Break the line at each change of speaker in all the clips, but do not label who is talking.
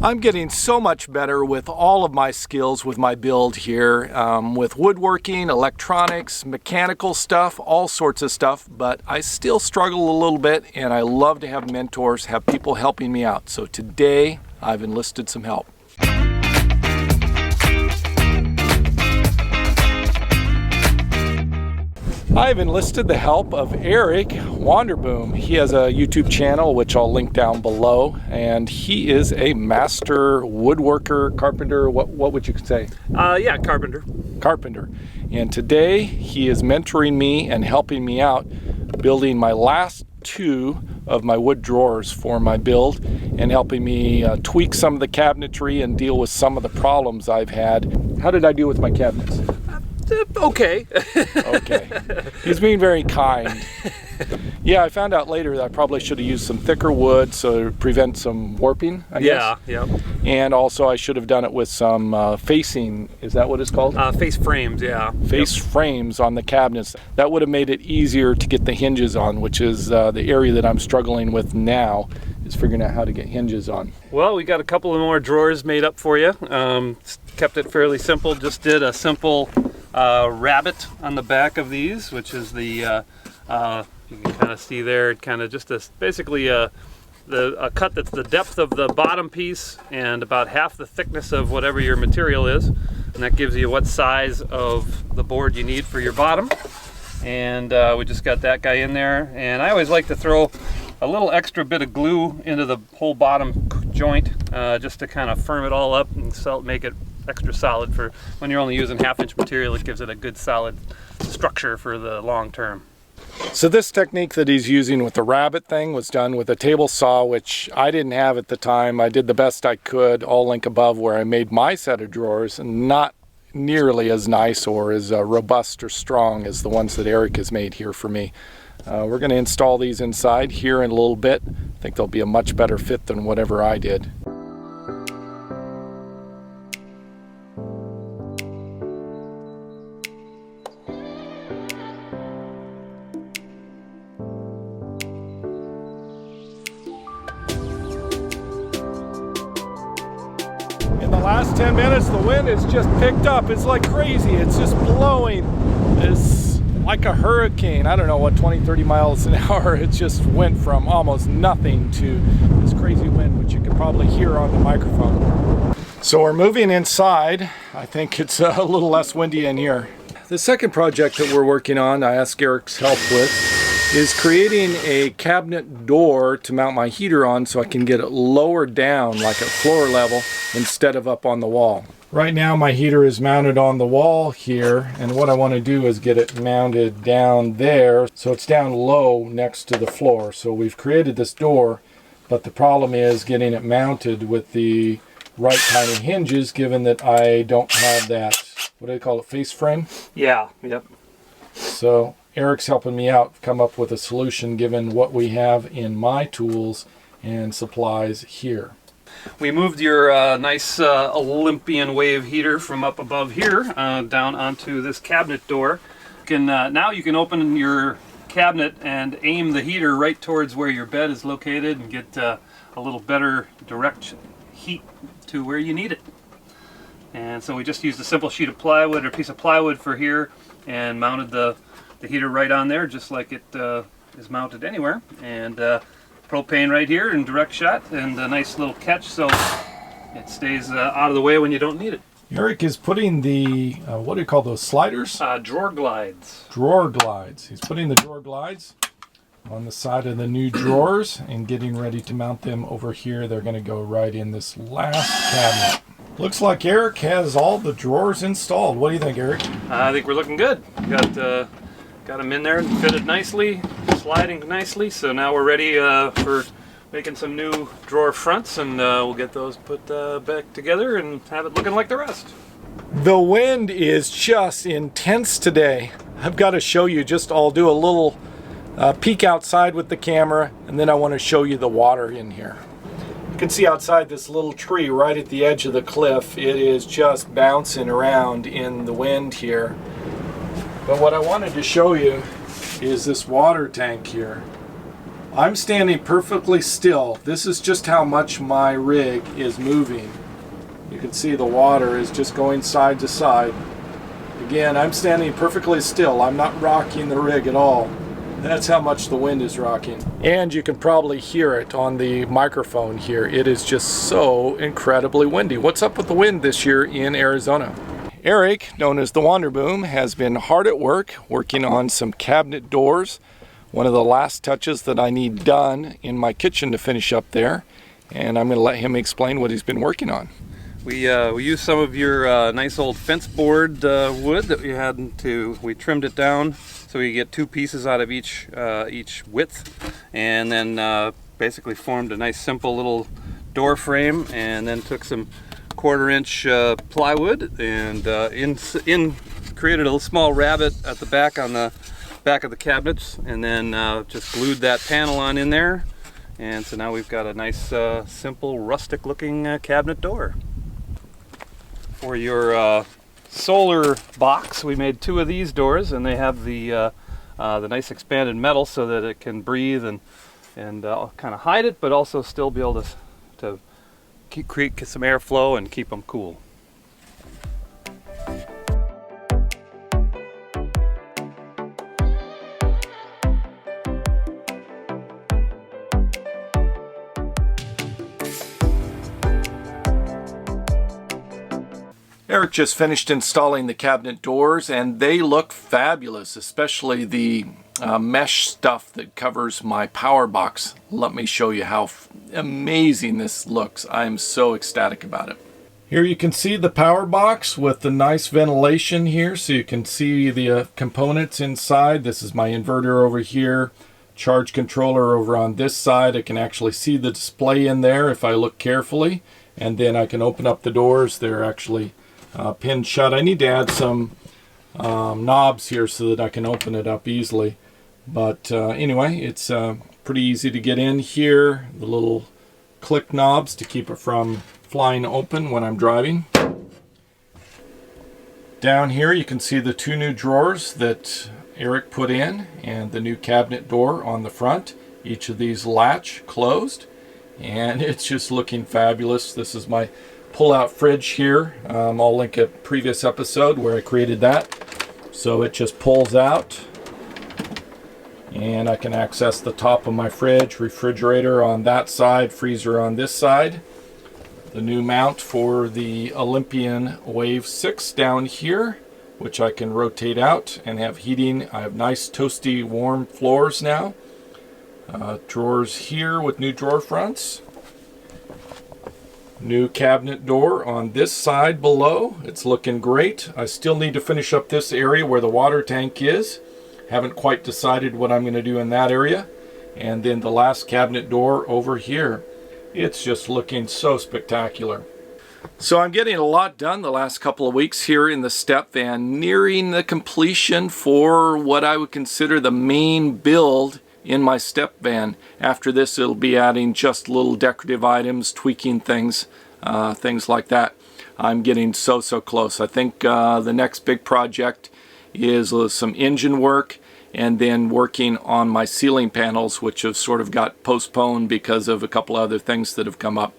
I'm getting so much better with all of my skills with my build here, with woodworking, electronics, mechanical stuff, all sorts of stuff, but I still struggle a little bit, and I love to have mentors, have people helping me out. So today I've enlisted some help. I've enlisted the help of Eric Wanderboom. He has a YouTube channel, which I'll link down below, and he is a master woodworker, carpenter, what would you say?
Yeah, carpenter.
Carpenter. And today he is mentoring me and helping me out building my last two of my wood drawers for my build and helping me tweak some of the cabinetry and deal with some of the problems I've had. How did I do with my cabinets?
Okay.
Okay. He's being very kind. Yeah, I found out later that I probably should have used some thicker wood so to prevent some warping, I guess.
Yeah.
And also I should have done it with some facing, is that what it's called?
Face frames, yeah.
Face frames on the cabinets. That would have made it easier to get the hinges on, which is the area that I'm struggling with now, is figuring out how to get hinges on.
Well, we got a couple of more drawers made up for you. Kept it fairly simple, just did a simple rabbet on the back of these, which is the you can kind of see there, it kind of just basically a cut that's the depth of the bottom piece and about half the thickness of whatever your material is, and that gives you what size of the board you need for your bottom. And we just got that guy in there, and I always like to throw a little extra bit of glue into the whole bottom joint just to kind of firm it all up and make it extra solid for when you're only using half-inch material. It gives it a good solid structure for the long term.
So this technique that he's using with the rabbet thing was done with a table saw, which I didn't have at the time. I did the best I could. I'll link above where I made my set of drawers, and not nearly as nice or as robust or strong as the ones that Eric has made here for me. We're going to install these inside here in a little bit. I think they'll be a much better fit than whatever I did. In the last 10 minutes, the wind has just picked up. It's like crazy. It's just blowing. It's like a hurricane. I don't know what, 20-30 miles an hour. It just went from almost nothing to this crazy wind, which you can probably hear on the microphone. So we're moving inside. I think it's a little less windy in here. The second project that we're working on, I asked Eric's help with, is creating a cabinet door to mount my heater on so I can get it lower down, like at floor level, instead of up on the wall. Right now my heater is mounted on the wall here, and what I want to do is get it mounted down there so it's down low next to the floor. So we've created this door, but the problem is getting it mounted with the right kind of hinges, given that I don't have that, what do they call it, face frame?
Yeah, yep.
So Eric's helping me out come up with a solution given what we have in my tools and supplies here.
We moved your nice Olympian wave heater from up above here down onto this cabinet door. Now you can open your cabinet and aim the heater right towards where your bed is located and get a little better direct heat to where you need it. And so we just used a simple sheet of plywood or piece of plywood for here and mounted the heater right on there, just like it is mounted anywhere. And propane right here in direct shot, and a nice little catch so it stays out of the way when you don't need it.
Eric is putting the, what do you call those, sliders?
Drawer glides.
Drawer glides. He's putting the drawer glides on the side of the new drawers and getting ready to mount them over here. They're going to go right in this last cabinet. Looks like Eric has all the drawers installed. What do you think, Eric?
I think we're looking good. Got them in there and fitted nicely, sliding nicely. So now we're ready for making some new drawer fronts, and we'll get those put back together and have it looking like the rest. The wind is just intense today. I've got to show you, I'll do a little peek outside with the camera, and then I want to show you the water in here. You can see outside this little tree right at the edge of the cliff. It is just bouncing around in the wind here. But what I wanted to show you is this water tank here.
I'm standing perfectly still. This is just how much my rig is moving. You can see the water is just going side to side. Again, I'm standing perfectly still. I'm not rocking the rig at all. That's how much the wind is rocking. And you can probably hear it on the microphone here. It is just so incredibly windy. What's up with the wind this year in Arizona? Eric, known as the Wanderboom, has been hard at work working on some cabinet doors. One of the last touches that I need done in my kitchen to finish up there. And I'm going to let him explain what he's been working on.
We used some of your nice old fence board wood that we trimmed it down so we get 2 pieces out of each width, and then basically formed a nice simple little door frame, and then took some 1/4-inch plywood and created a little small rabbet at the back on the back of the cabinets, and then just glued that panel on in there, and so now we've got a nice simple rustic looking cabinet door. For your solar box, we made 2 of these doors, and they have the nice expanded metal so that it can breathe and kind of hide it, but also still be able to create some airflow and keep them cool.
Eric just finished installing the cabinet doors, and they look fabulous, especially the mesh stuff that covers my power box. Let me show you how amazing this looks. I'm so ecstatic about it. Here you can see the power box with the nice ventilation here, so you can see the components inside. This is my inverter over here, charge controller over on this side. I can actually see the display in there if I look carefully, and then I can open up the doors. They're actually pinned shut. I need to add some knobs here so that I can open it up easily. But anyway, it's pretty easy to get in here. The little click knobs to keep it from flying open when I'm driving. Down here you can see the 2 new drawers that Eric put in, and the new cabinet door on the front. Each of these latch closed, and it's just looking fabulous. This is my pull-out fridge here. I'll link a previous episode where I created that. So it just pulls out, and I can access the top of my fridge, refrigerator on that side, freezer on this side. The new mount for the Olympian Wave 6 down here, which I can rotate out and have heating. I have nice toasty warm floors now. Drawers here with new drawer fronts. New cabinet door on this side below. It's looking great. I still need to finish up this area where the water tank is. Haven't quite decided what I'm going to do in that area. And then the last cabinet door over here. It's just looking so spectacular. So I'm getting a lot done the last couple of weeks here in the step van, nearing the completion for what I would consider the main build in my step van. After this, it'll be adding just little decorative items, tweaking things, things like that. I'm getting so close. I think the next big project is some engine work, and then working on my ceiling panels, which have sort of got postponed because of a couple other things that have come up.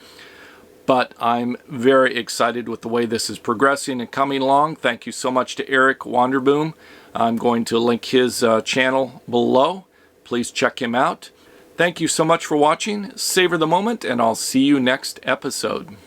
But I'm very excited with the way this is progressing and coming along. Thank you so much to Eric Wanderboom. I'm going to link his channel below. Please check him out. Thank you so much for watching. Savor the moment, and I'll see you next episode.